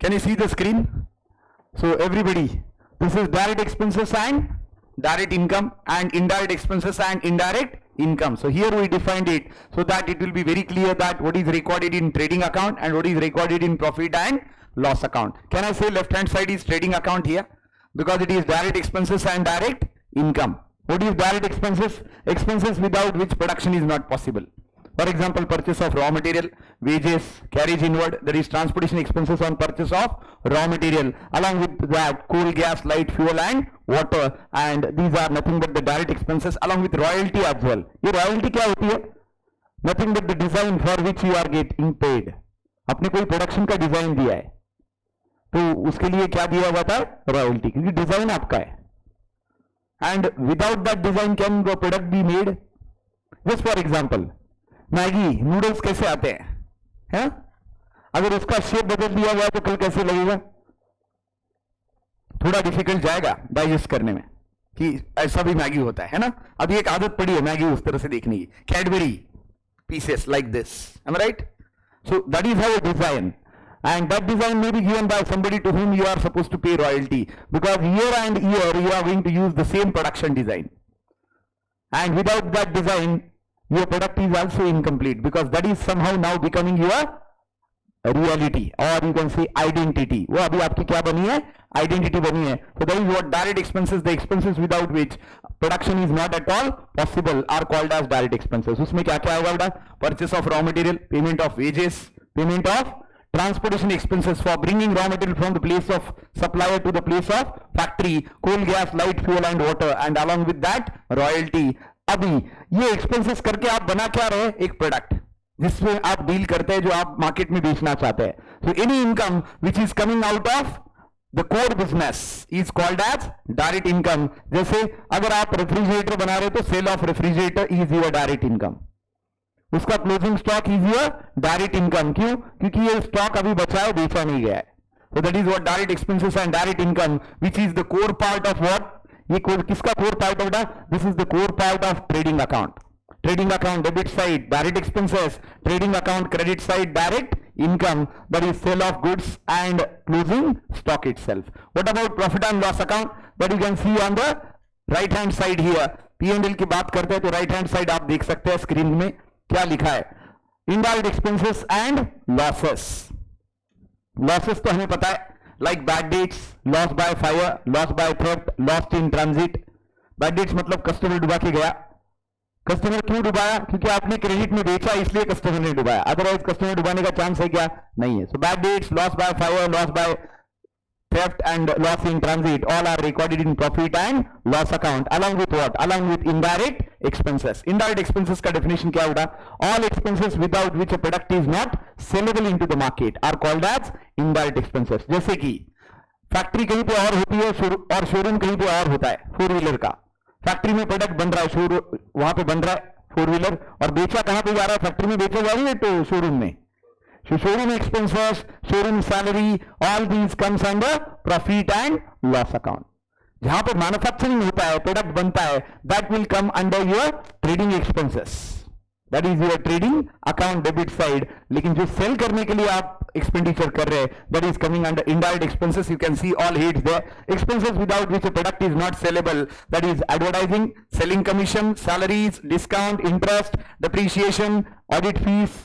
Can you see the screen? So everybody, this is direct expenses and direct income, and indirect expenses and indirect income. So here we defined it so that it will be very clear that what is recorded in trading account and what is recorded in profit and loss account. Can I say left hand side is trading account here? Because it is direct expenses and direct income. What is direct expenses? Expenses without which production is not possible. For example, purchase of raw material, wages, carriage inward, there is transportation expenses on purchase of raw material. Along with that, coal, gas, light, fuel and water, and these are nothing but the direct expenses along with royalty as well. ये royalty क्या होती है? Nothing but the design for which you are getting paid. आपने कोई production का design दिया है तो उसके लिए क्या दिया हुआ था? रॉयल्टी, क्योंकि डिजाइन आपका है. And without that design can the product be made. Just for example, Maggi noodles कैसे आते हैं? अगर उसका शेप बदल दिया हुआ तो कल कैसे लगेगा? थोड़ा डिफिकल्ट जाएगा डाइजेस्ट करने में कि ऐसा भी मैगी होता है ना. अभी एक आदत पड़ी है मैगी उस तरह से देखने की. Cadbury pieces like this, am I right? So that is how design. And that design may be given by somebody to whom you are supposed to pay royalty, because year and year you are going to use the same production design, and without that design your product is also incomplete, because that is somehow now becoming your reality, or you can say identity. वो अभी आपकी क्या बनी है? Identity बनी है. So that is what direct expenses, the expenses without which production is not at all possible, are called as direct expenses. उसमें क्या क्या होगा बेटा? Purchase of raw material, payment of wages, payment of transportation expenses for bringing raw material from the place of supplier to the place of factory, coal, gas, light, fuel and water, and along with that royalty. अभी ये expenses करके आप बना क्या रहे? एक product जिसमें आप डील करते हैं, जो आप मार्केट में बेचना चाहते हैं. So any income which is coming out of the core business is called as direct income. जैसे अगर आप रेफ्रिजरेटर बना रहे हो तो sale of refrigerator is your direct income. उसका closing stock is your direct income. क्यों? क्योंकि ये स्टॉक अभी बचा है, बेचा नहीं गया है. So that is what direct expenses and direct income, which is the core part of what? ये किसका core part होगा? This is the core part of trading account. Trading account debit side direct expenses, trading account credit side direct income, that is sale of goods and closing stock itself. What about profit and loss account? That you can see on the right hand side here. P&L की बात करते हैं तो right hand side आप देख सकते हैं screen में क्या लिखा है? Indirect expenses and losses. Losses तो हमें पता है, like bad debts, loss by fire, loss by theft, lost in transit. Bad debts मतलब कस्टमर डुबा के गया. कस्टमर क्यों डुबाया? क्योंकि आपने क्रेडिट में बेचा इसलिए कस्टमर ने डुबाया, अदरवाइज कस्टमर डुबाने का चांस है क्या? नहीं है. So bad debts, loss by fire, loss by theft and loss in transit, all are recorded in profit and loss account, along with what? Along with indirect expenses. Indirect expenses का definition क्या होगा? All expenses without which a product is not sellable into the market are called as indirect expenses. जैसे कि factory कहीं पे और होती है और शोरूम कहीं पे और होता है. फोर व्हीलर का फैक्ट्री में प्रोडक्ट बन रहा है, वहां पे बन रहा है फोर व्हीलर, और बेचा कहां पे जा रहा है? फैक्ट्री में बेचा जा रही है तो शोरूम में. So showroom expenses, showroom salary, all these comes under profit and loss account. जहां पर मैन्युफैक्चरिंग होता है, प्रोडक्ट बनता है, that will come under your trading expenses. That is your trading account debit side. लेकिन जो सेल करने के लिए आप एक्सपेंडिचर कर रहे हैं, that is coming under indirect expenses. You can see all heads there. Expenses without which a product is not sellable. That is advertising, selling commission, salaries, discount, interest, depreciation, audit fees,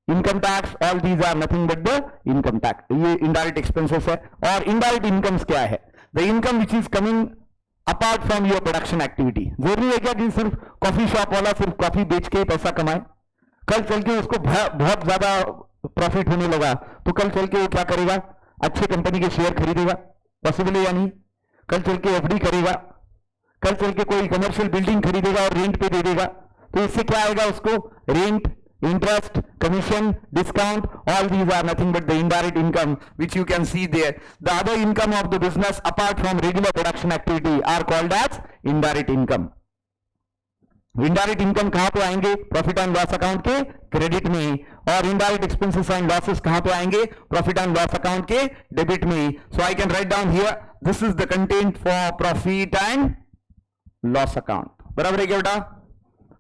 income tax, all these are nothing but the income tax. ये indirect expenses है. और indirect incomes क्या है? The income which is coming apart from your production activity. जरूरी है क्या कि सिर्फ कॉफी शॉप वाला सिर्फ कॉफी बेच के पैसा कमाए? कल चल के उसको बहुत ज्यादा प्रॉफिट होने लगा तो कल चल के वो क्या करेगा? अच्छे कंपनी के शेयर खरीदेगा. पॉसिबल है या नहीं? कल चल के एफडी करेगा, कल चल के कोई कमर्शियल बिल्डिंग खरीदेगा और रेंट पे दे देगा. तो इससे क्या आएगा उसको? Rent, interest, commission, discount, all these are nothing but the indirect income which you can see there. The other income of the business apart from regular production activity are called as indirect income. Indirect income कहां पे आएंगे? Profit and loss account के credit में. और indirect expenses and losses कहां पे आएंगे? Profit and loss account के डेबिट में. So I can write down here, this is the content for profit and loss account. बराबर है क्या बेटा?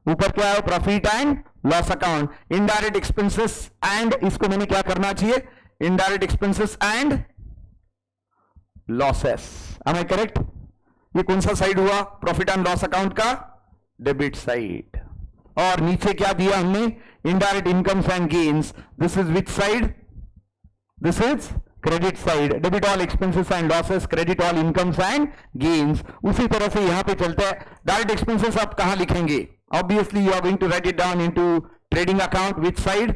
ऊपर क्या है? Profit and loss account, indirect expenses, and इसको मैंने क्या करना चाहिए? Indirect expenses and losses. Am I correct? ये कौन सा साइड हुआ प्रॉफिट एंड लॉस अकाउंट का? Debit side. और नीचे क्या दिया हमने? Indirect incomes and gains. This is which side? This is credit side. Debit all expenses and losses, credit all incomes and gains. उसी तरह से यहां पे चलता है। डायरेक्ट एक्सपेंसेस आप कहां लिखेंगे? Obviously you are going to write it down into trading account. Which side?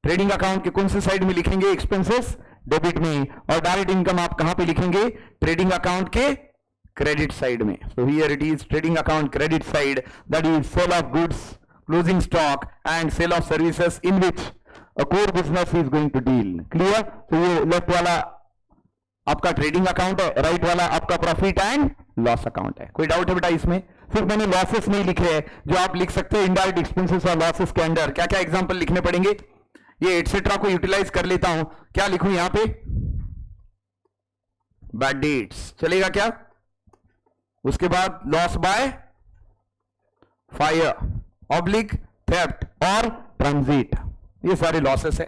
Trading account के कौन से साइड में लिखेंगे? एक्सपेंसेस डेबिट में। और डायरेक्ट इनकम आप कहां पे लिखेंगे? ट्रेडिंग अकाउंट के क्रेडिट साइड में। So here it is trading account credit side, that is sale of goods, closing stock and sale of services in which a core business is going to deal. Clear? तो ये left वाला आपका trading account है, right वाला आपका profit and loss account है। कोई doubt है बेटा इसमें? सिर्फ मैंने लॉसेस नहीं लिखे हैं, जो आप लिख सकते हैं इनडायरेक्ट एक्सपेंसेस और लॉसेस के अंदर क्या क्या एग्जांपल लिखने पड़ेंगे। ये एटसेट्रा को यूटिलाइज कर लेता हूं। क्या लिखूं यहां पे? बैड डेट्स चलेगा क्या? उसके बाद loss by fire, oblique theft और ट्रांजिट, ये सारे लॉसेस है।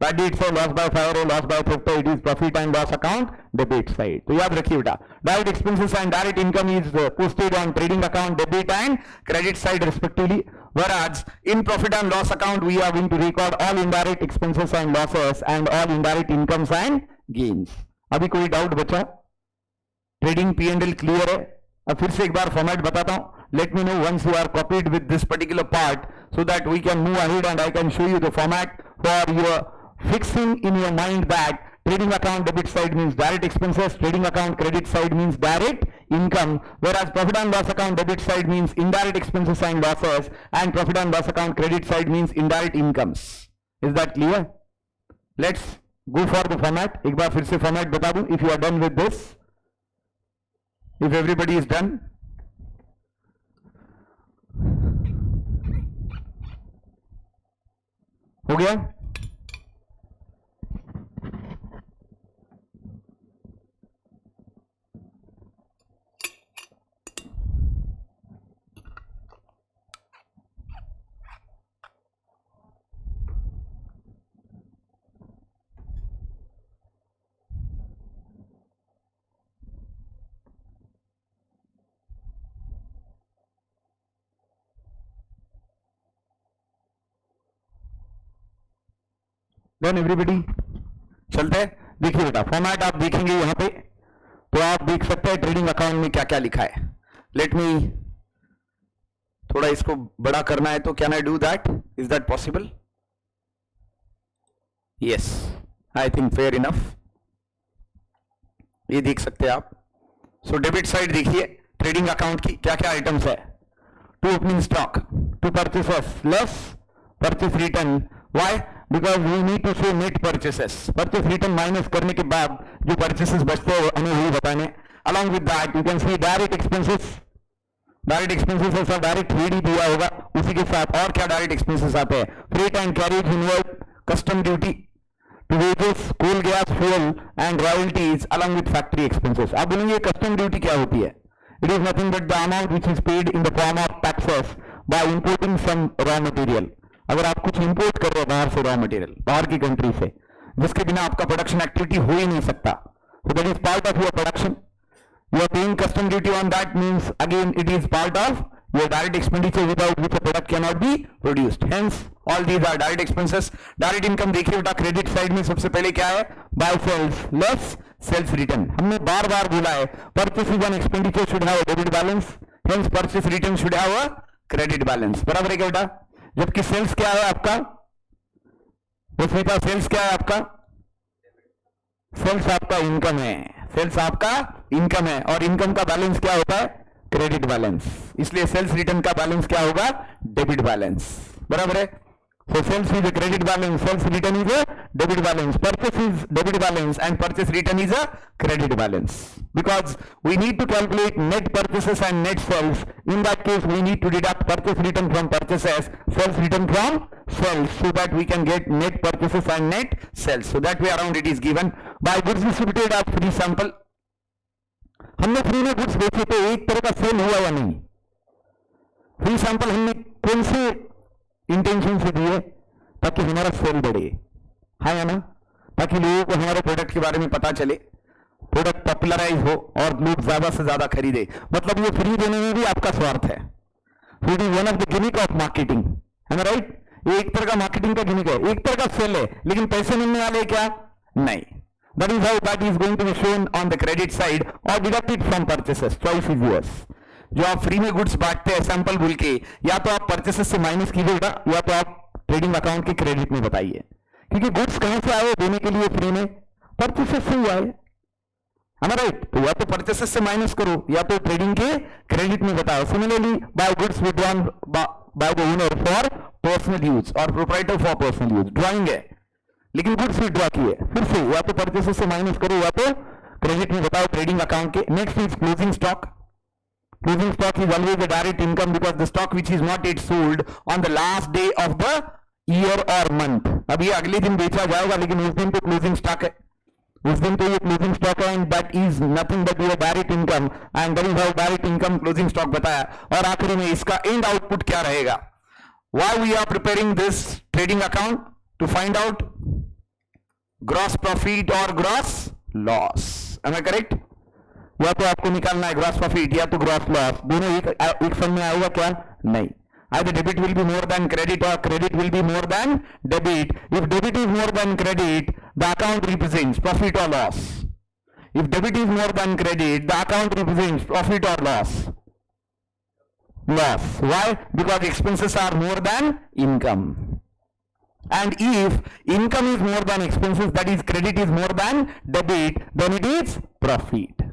बैड डेट्स और लॉस बाय फायर और loss by theft, it is profit and loss account debit side. तो याद रखिए बेटा, direct expenses and direct income is posted on trading account debit and credit side respectively, whereas in profit and loss account we are going to record all indirect expenses and losses and all indirect incomes and gains. अभी कोई doubt बचा? Trading P&L clear है? अब फिर से एक बार format बताता हूं. Let me know once you are copied with this particular part so that we can move ahead and I can show you the format for your fixing in your mind that trading account debit side means direct expenses, trading account credit side means direct income, whereas profit and loss account debit side means indirect expenses and losses, and profit and loss account credit side means indirect incomes. Is that clear? Let's go for the format. एक बार फिर से format बता दूं if you are done with this. If everybody is done. हो गया? Then everybody चलते हैं. देखिए बेटा फॉर्मेट आप देखेंगे यहां पे तो आप देख सकते हैं ट्रेडिंग अकाउंट में क्या क्या लिखा है. लेट मी थोड़ा इसको बड़ा करना है तो can I do that? Is that possible? Yes, I think fair enough. ये देख सकते हैं आप. सो डेबिट साइड देखिए ट्रेडिंग अकाउंट की क्या क्या आइटम्स है. To opening stock, to purchases less purchase return. Why? Because we need to show net purchases. Purchase return minus करने के बाद जो परचेसेस बचते हैं हमें वही बताने. Along with that you can C direct expenses. Direct expenses ऐसा डायरेक्ट रीडी दिया होगा उसी के साथ और क्या डायरेक्ट एक्सपेंसेस आते हैं. Freight and carriage inward, custom duty, to wages, coal gas fuel and royalties along with factory expenses. आप बोलेंगे कस्टम ड्यूटी क्या होती है? It is nothing but the amount which is paid in the form of taxes by importing some raw material. अगर आप कुछ import कर रहे हो बाहर से रॉ मटेरियल, बाहर की कंट्री से, जिसके बिना आपका प्रोडक्शन एक्टिविटी हो ही नहीं सकता, so that is part of your production. You are paying custom duty on that means again it is part of your direct expenditure without which a product cannot be produced. Hence all these are direct expenses. Direct income देखिए बेटा credit side में सबसे पहले क्या है? Buy sales less sales return. हमने बार बार बोला है purchases and expenditure should have a debit balance. Hence purchase return should have a credit balance. बराबर है क्या बेटा? जबकि सेल्स क्या है आपका? स्मिता सेल्स क्या है आपका? सेल्स आपका इनकम है. सेल्स आपका इनकम है और इनकम का बैलेंस क्या होता है? Credit balance. इसलिए सेल्स रिटर्न का बैलेंस क्या होगा? Debit balance. बराबर है. So sales is a credit balance, sales return is a debit balance, purchase is debit balance and purchase return is a credit balance. Because we need to calculate net purchases and net sales. In that case we need to deduct purchase return from purchases, sales return from sales, so that we can get net purchases and net sales. So that way around it is given by goods distributed as free sample. हमने free में goods बेचे तो एक तरह का cell हुआ या नहीं? फ्री सैंपल हमने कौन से इंटेंशन से दिए? ताकि हमारा सेल बढ़े. हाँ या ना? ताकि लोगों को हमारे प्रोडक्ट के बारे में पता चले, प्रोडक्ट पॉपुलराइज हो और लोग ज्यादा से ज्यादा खरीदे। मतलब ये फ्री देने में भी आपका स्वार्थ है। It is one of the gimmick of marketing, है ना, राइट? ये एक तरह का मार्केटिंग का गिमिक है, एक तरह का सेल है, लेकिन पैसे मिलने वाले क्या? नहीं। That is how that is going to be shown on the credit side और deducted from purchases. Choice is yours. जो आप फ्री में गुड्स बांटते हैं सैंपल बोल के, या तो आप परचेसेस से माइनस कीजिएगा या तो आप ट्रेडिंग अकाउंट के क्रेडिट में बताइए, क्योंकि गुड्स कहां से आए देने के लिए फ्री में? परचेसेस से ही आए, है ना, राइट? तो या तो परचेसेस से माइनस करो या तो ट्रेडिंग के क्रेडिट में बताओ। Similarly by goods withdrawn by the owner for personal use और proprietor for personal use. Drawing है लेकिन गुड्स विड्रॉ किए, फिर से या तो परचेसेस से माइनस करो या तो क्रेडिट में बताओ ट्रेडिंग अकाउंट के। Next is closing stock. Closing stock is always a direct income because the stock which is not yet sold on the last day of the year or month. अब ये अगले दिन बेचा जाएगा लेकिन उस दिन तो क्लोजिंग स्टॉक है, उस दिन तो ये क्लोजिंग स्टॉक है, and that is nothing but your direct income, and that is how direct income closing stock बताया। और आखिरी में इसका एंड आउटपुट क्या रहेगा? Why we are preparing this trading account? To find out gross profit और gross loss. Am I correct? या तो आपको निकालना है ग्रॉस प्रॉफिट या तो ग्रॉस लॉस, दोनों एक सम में आएगा क्या? नहीं। Either debit will be more than credit or credit will be more than debit. If debit is more than credit, the account represents profit or loss. If debit is more than credit, the account represents profit or loss. Loss. Why? Because expenses are more than income. And if income is more than expenses, that is credit is more than debit, then it is profit.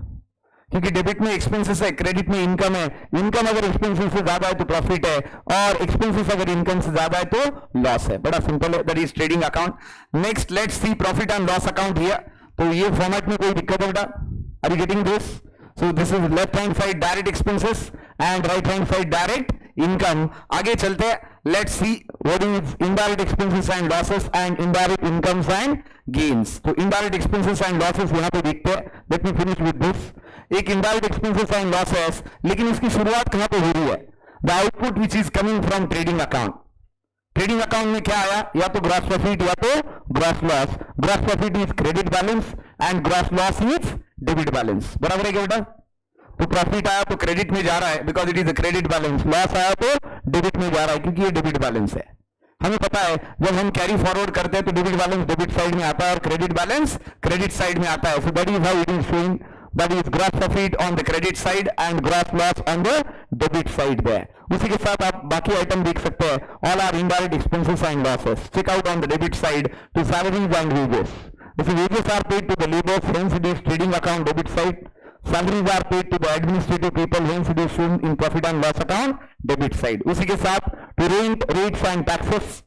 क्योंकि debit में expenses है, credit में income है। Income अगर expenses से ज्यादा है तो प्रॉफिट है, और एक्सपेंसेस अगर इनकम से ज्यादा है तो लॉस है। बड़ा सिंपल है, that is trading account. Next let's see profit and loss account here. तो ये फॉर्मेट में कोई दिक्कत है बेटा? Are you getting this? So this is left hand side direct expenses and right hand side direct income. आगे चलते हैं, let's see what is indirect expenses and losses and indirect incomes and gains. तो indirect expenses and losses यहां पे देखते हैं। Let me finish with this. एक indirect expenses and losses, लेकिन इसकी शुरुआत कहां पे हो रही है? The output which is coming from trading account. Trading account में क्या आया? या तो ग्रॉस प्रॉफिट या तो gross loss. Gross profit is credit balance and gross loss is debit balance. बराबर है क्या बेटा? तो प्रॉफिट आया तो क्रेडिट में जा रहा है because it is a credit balance, loss आया तो डेबिट में जा रहा है क्योंकि ये डेबिट बैलेंस है। हमें पता है जब हम कैरी फॉरवर्ड करते हैं तो डेबिट बैलेंस डेबिट साइड में आता है और क्रेडिट बैलेंस क्रेडिट साइड में आता है। सो that is how it is showing, that is gross profit on the credit side and gross loss on the debit side there. उसी के साथ आप बाकी आइटम देख सकते हैं, all are indirect expenses and losses. Check out on the debit side to salaries and wages. If wages are paid to the laborers, hence it is trading account debit side. Salaries are paid to the administrative people, hence it is shown in profit and loss account debit side. उसी के साथ to rent, rates and taxes,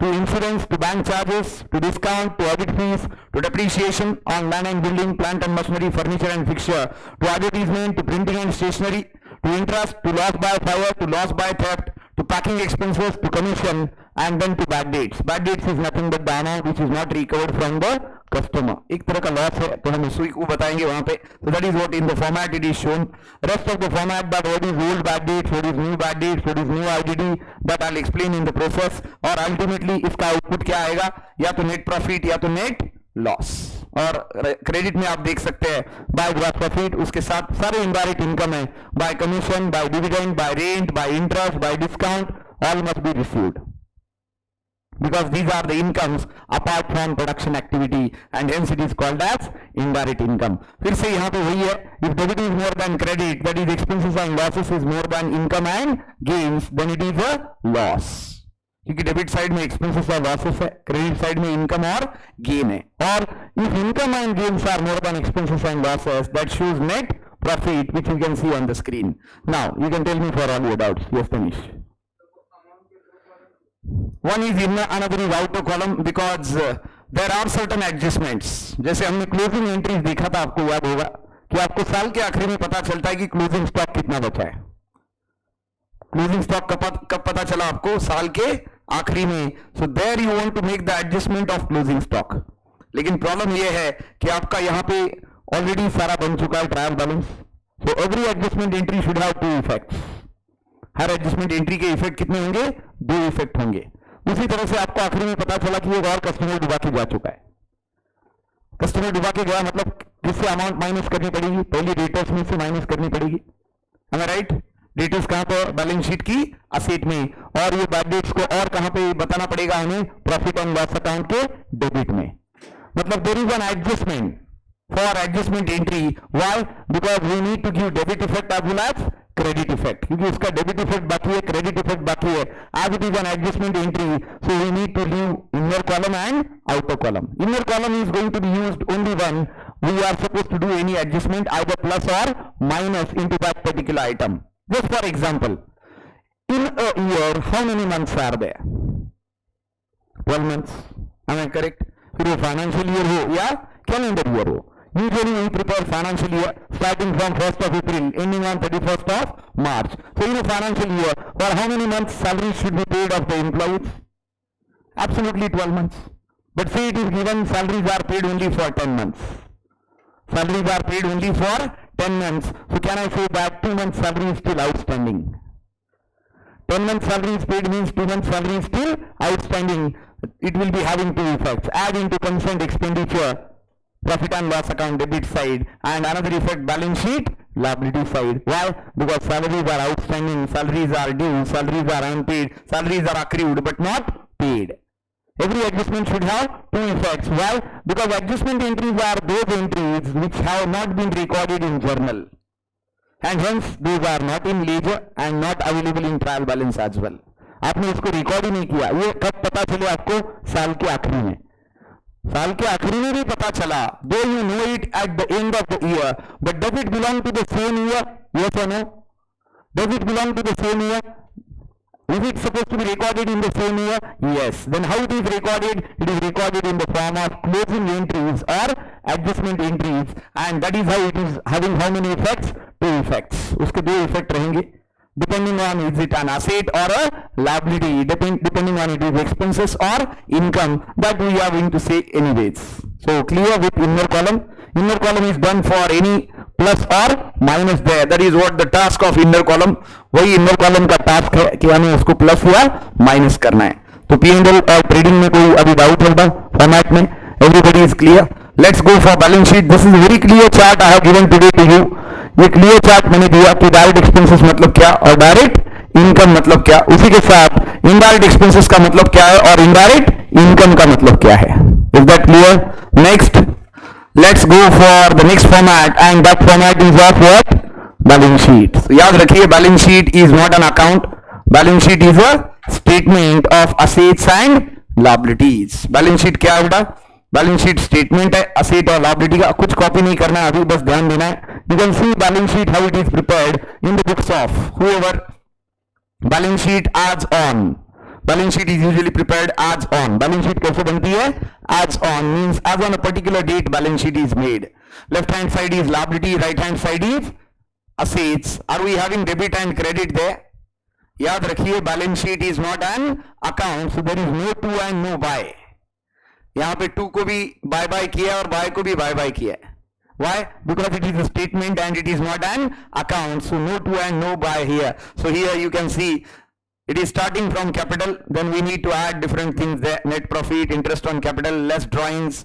to insurance, to bank charges, to discount, to audit fees, to depreciation on land and building, plant and machinery, furniture and fixture, to advertisement, to printing and stationery, to interest, to loss by fire, to loss by theft, to packing expenses, to commission, and then to bad dates. Bad dates is nothing but the amount which is not recovered from the customer. एक तरह का loss है तो हम उसी को बताएंगे वहां पे। So that is what in the format it is shown. Rest of the format, that what is old bad dates, what is new bad dates, what is new IDD, that I'll explain in the process. और ultimately इसका output क्या आएगा? या तो net profit या तो net loss. और credit में आप देख सकते हैं बाय ग्रॉस प्रॉफिट, उसके साथ सारे इनडायरेक्ट इनकम है, by commission, by dividend, by rent, by interest, by discount, all must be received because these are the incomes apart from production activity and hence it is called as indirect income. फिर से यहाँ पे वही है, if debit is more than credit, that is expenses and losses is more than income and gains, then it is a loss. क्योंकि debit side में expenses और losses है, क्रेडिट साइड में इनकम और गेन है। और if income and gains are more than expenses and losses, that shows net profit which you can see on the screen. Now you can tell me for all your doubts. Yes Tanish. One is in another is out of column because there are certain adjustments. जैसे हमने closing entries देखा था, आपको याद होगा कि आपको साल के आखिरी में पता चलता है कि क्लोजिंग स्टॉक कितना बचा है। क्लोजिंग स्टॉक कब पता चला आपको? साल के आखिरी में। So there you want to make the adjustment of closing stock. लेकिन प्रॉब्लम यह है कि आपका यहाँ पे ऑलरेडी सारा बन चुका है trial balance. So every adjustment entry should have two effects. हर एडजस्टमेंट एंट्री के इफेक्ट कितने होंगे? 2 इफेक्ट होंगे। उसी तरह से आपको आखिरी में पता चला कि एक और कस्टमर डुबा के जा चुका है, कस्टमर डुबा के गया, मतलब किससे अमाउंट माइनस करनी पड़ेगी? पहली डेटर्स में से माइनस करनी पड़ेगी, है ना, राइट? डेटर्स कहां पर? बैलेंस शीट की असेट में, और ये बैड डेट्स को और कहां पे बताना पड़ेगा हमें? प्रॉफिट एंड लॉस अकाउंट के डेबिट में। मतलब there is an adjustment for adjustment entry. Why? Because we need to give debit effect as well as credit effect, क्योंकि उसका डेबिट इफेक्ट बाकी है, क्रेडिट इफेक्ट बाकी है। As it is an adjustment entry, so we need to leave inner column and outer column. Inner column is going to be used only when we are supposed to do any adjustment, either plus or minus into that particular item. Just for example, in a year how many months are there? 12 months. Am I correct? फिर वो financial year हो या calendar year हो, usually we prepare financial year starting from 1st of April ending on 31st of March. So in a financial year, for how many months salary should be paid of the employees? Absolutely 12 months. But say it is given salaries are paid only for 10 months. Salaries are paid only for 10 months. So can I say that 2 months salary is still outstanding? 10 months salary is paid means 2 months salary is still outstanding. It will be having two effects. Add into consent expenditure, profit and loss account debit side, and another effect balance sheet liability side. Why? Because salaries are outstanding, salaries are due, salaries are unpaid, salaries are accrued but not paid. Every adjustment should have two effects. Why? Because adjustment entries are those entries which have not been recorded in journal, and hence those are not in ledger and not available in trial balance as well. आपने इसको record ही नहीं किया, ये कब पता चले आपको? साल के आखिरी में. साल के आखिरी में भी पता चला, though you know it at the end of the year, but does it belong to the same year? Yes और no? Does it belong to the same year? Is it supposed to be recorded in the same year? Yes. Then how it is recorded? It is recorded in the form of closing entries or adjustment entries, and that is how it is having how many effects? Two effects. उसके दो effect रहेंगे, depending on is it an asset or a liability, depending on it is expenses or income, that we are going to say anyways. So clear with inner column. Inner column is done for any plus or minus there. That is what the task of inner column. वही inner column का task है कि हमें उसको plus या minus करना है. तो P&L और trading में कोई अभी डाउट होगा फॉर्मेट में? Everybody is clear? Let's go for balance sheet. This is very clear chart I have given today to you. ये क्लियर चार्ट मैंने दिया कि डायरेक्ट एक्सपेंसेस मतलब क्या और डायरेक्ट इनकम मतलब क्या, उसी के साथ इनडायरेक्ट एक्सपेंसेस का मतलब क्या है और इनडायरेक्ट इनकम का मतलब क्या है. Is that clear? Next let's go for the next format, and that format is of what? Balance sheet. याद रखिए, balance sheet is not an account. Balance sheet is a statement of assets and liabilities. Balance sheet क्या है बेटा? Balance sheet statement है asset और liability का. कुछ copy नहीं करना है अभी, बस ध्यान देना है. You can see balance sheet how it is prepared in the books of whoever. Balance sheet as on. Balance sheet is usually prepared as on. Balance sheet कैसे बनती है? As on means as on a particular date balance sheet is made. Left hand side is liability, right hand side is assets. Are we having debit and credit there? याद रखिए, balance sheet is not an account, so there is no to and no buy. यहाँ पे to को भी buy buy किया और buy को भी buy buy किया है. Why? Because it is a statement and it is not an account, so no to and no buy here. So here you can see it is starting from capital, then we need to add different things there: net profit, interest on capital, less drawings,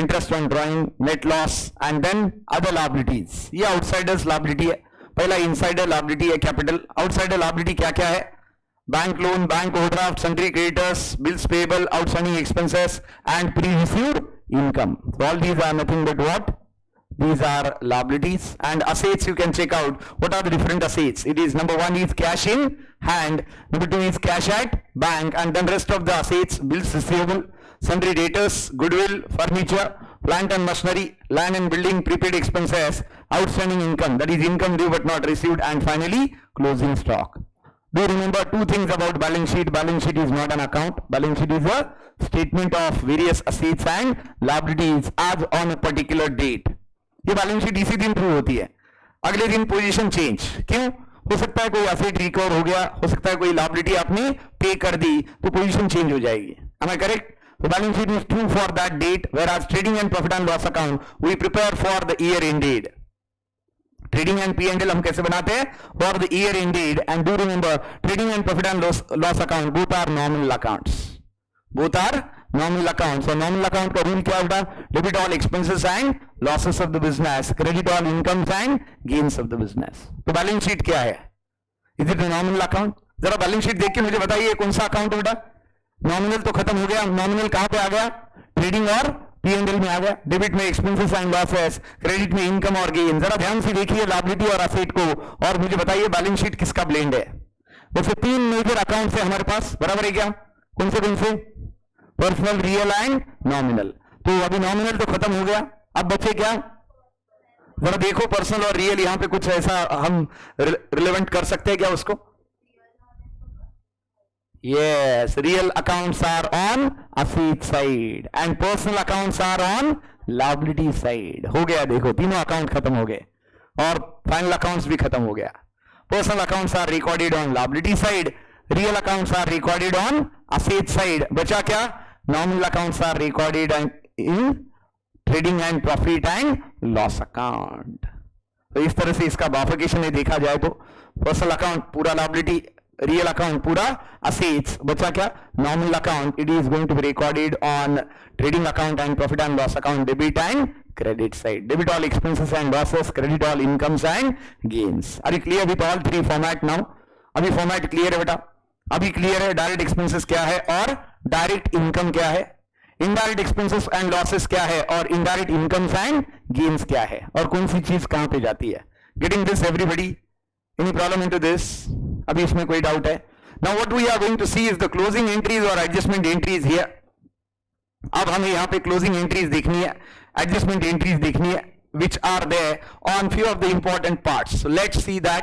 interest on drawing, net loss, and then other liabilities. ये outsiders liability है. पहला insider liability है capital. Outsider liability क्या क्या है? Bank loan, bank overdraft, sundry creditors, bills payable, outstanding expenses, and pre-received income. So all these are nothing but what? These are liabilities. And assets, you can check out what are the different assets. It is number one is cash in hand, number two is cash at bank, and then rest of the assets: bills receivable, sundry debtors, goodwill, furniture, plant and machinery, land and building, prepaid expenses, outstanding income, that is income due but not received, and finally closing stock. Do remember two things about balance sheet. Balance sheet is not an account. Balance sheet is a statement of various assets and liabilities as on a particular date. ये balance sheet इसी दिन prove होती है, अगले दिन position change. क्यों? हो सकता है कोई एसेट रिकवर हो गया, हो सकता है कोई लायबिलिटी आपने पे कर दी, तो पोजीशन चेंज हो जाएगी. Am I correct? So balance sheet is true for that date, whereas trading and profit and loss account we prepare for the year ended. Trading and P&L हम कैसे बनाते हैं? For the year ended. And do remember, trading and profit and loss account both are nominal accounts. Both are nominal account. So nominal account का rule क्या होता है? Debit all expenses and losses of the business, credit all incomes and gains of the business. तो balance sheet क्या है? Is it nominal account? जरा balance sheet देख के मुझे बताइए कौन सा अकाउंट बेटा? नॉमिनल तो खत्म हो गया, नॉमिनल कहां पे आ गया? ट्रेडिंग और P&L में आ गया। डेबिट में एक्सपेंसेस एंड लॉसेस, क्रेडिट में इनकम और गेन। जरा ध्यान से देखिए लायबिलिटी और असेट को और मुझे बताइए बैलेंस शीट किसका ब्लेंड है? वैसे 3 मेजर अकाउंट है हमारे पास, बराबर है क्या? कौन से? Personal, real and nominal. तो अभी नॉमिनल तो खत्म हो गया, अब बचे क्या? जरा देखो पर्सनल और रियल, यहां पे कुछ ऐसा हम रिलेवेंट कर सकते हैं क्या उसको? Yes, real accounts are on asset side and personal accounts are on liability side. हो गया, देखो तीनों अकाउंट खत्म हो गए और फाइनल अकाउंट्स भी खत्म हो गया। Personal accounts are recorded on liability side, real accounts are recorded on asset side। बचा क्या? Nominal accounts are recorded in trading and profit and loss account. तो इस तरह से इसका बाइफरकेशन में देखा जाए तो पर्सनल अकाउंट पूरा लायबिलिटी, रियल अकाउंट पूरा असेट्स। बचा क्या? Nominal account, it is going to be recorded on trading account and profit and loss account, debit and credit side. Debit all expenses and losses, credit all incomes and gains. Are you clear with all 3 format now? अभी format clear है बेटा? अभी clear है direct expenses क्या है और direct income क्या है, इनडायरेक्ट एक्सपेंसेस एंड लॉसेस क्या है और इनडायरेक्ट इनकम्स एंड गेन्स क्या है और कौन सी चीज कहां पे जाती है? Getting this everybody? Any problem into this? अभी इसमें कोई डाउट है? Now what we are going to see is the closing entries और एडजस्टमेंट एंट्रीज हियर। अब हमें यहां पे क्लोजिंग एंट्रीज देखनी है, एडजस्टमेंट एंट्रीज देखनी है, which are there on few of the important parts. So let's see that.